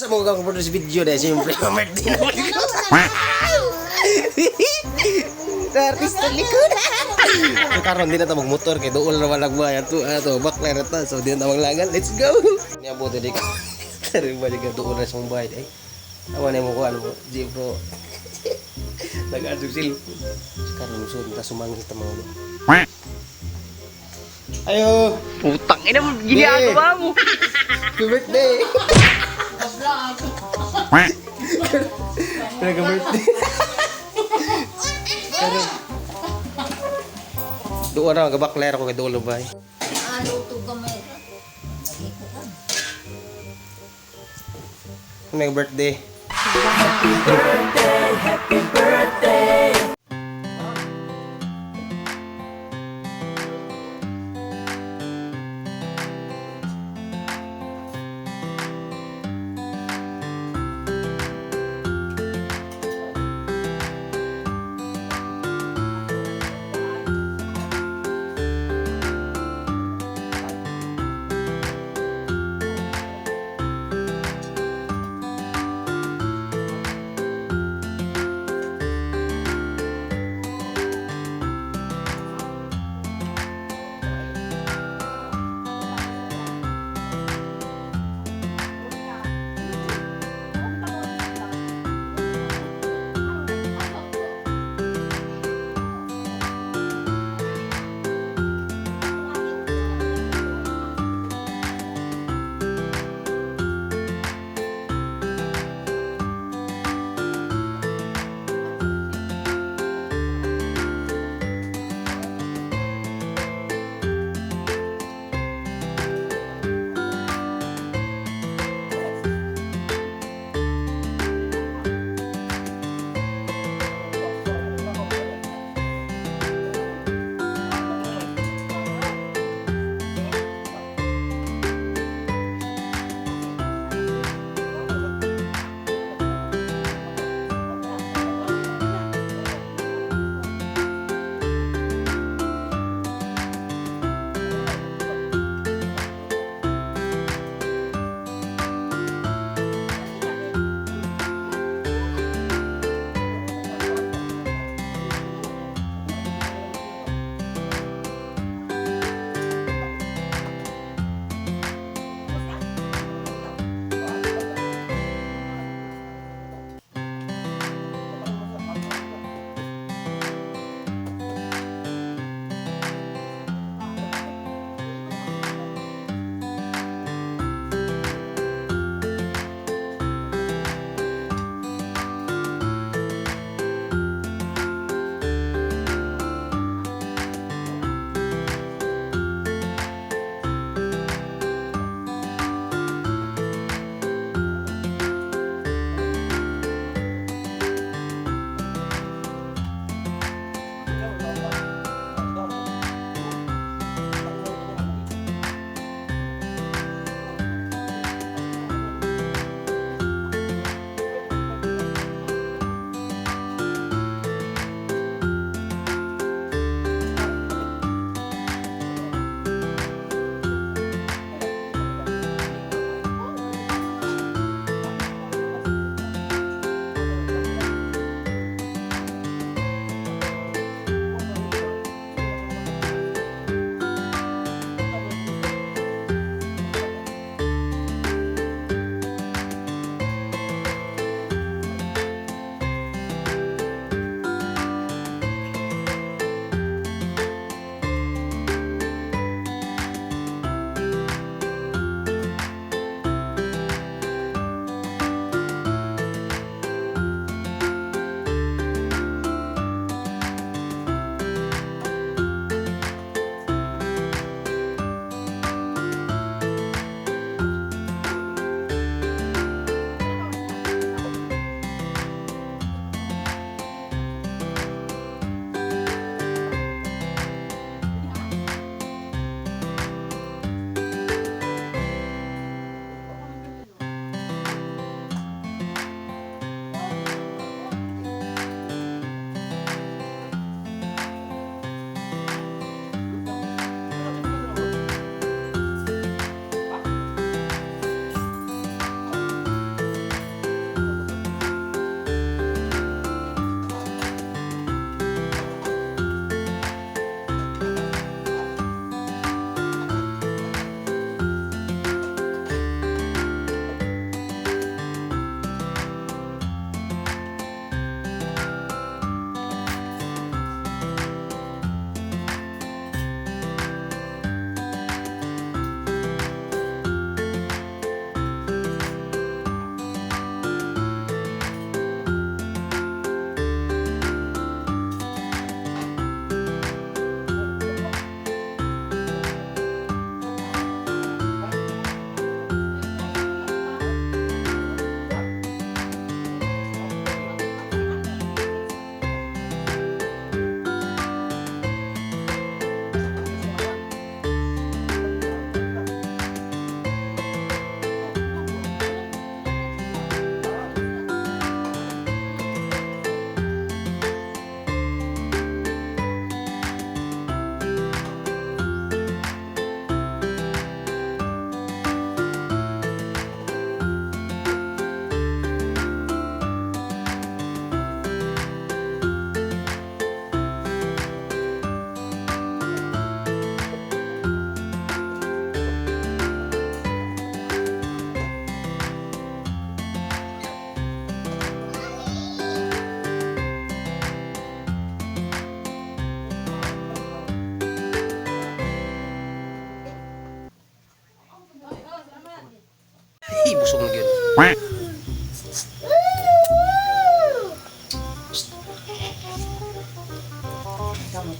mo kang produce video dahil siyempre birthday na ko. Artista likod. So karon di na ta magmotor kay dool ra walag bayan to ato bakler ta so di na ta maglangan. Let's go. Nya boto di ka. Tari ba di ka dool ra sa bayad ay. Awan mo ko ano jeep bro. Nag-adug sil. Karon so ta sumangit ta mo. Ayo. Putang ina mo, ginagawa mo. Happy birthday. Nag-birthday. Karon. Doon na gabakler ko kay Dolo bay. Ano to gamay ka? Nag-birthday. Happy birthday.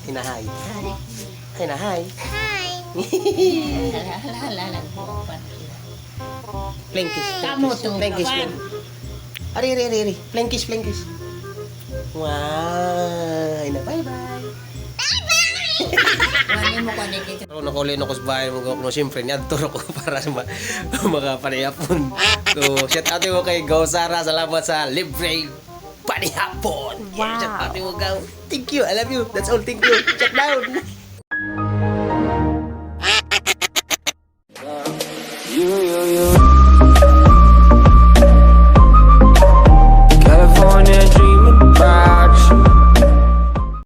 Hinahay. Hinahay. Hala, nagbuwan. Plengkish. Kamu to, Plengkish. kawan. Ari. Plengkish. Wow. Ina, bye-bye. Wani mo ko dito. Pero nakulin ako sa bahay mo no siyempre niadto ko para sa mga panayapon. So, shout out mo kay Go Sara, salamat sa libreng panihapon. Wow. Shout out mo Go. Thank you. I love you. That's all. Thank you. Check down.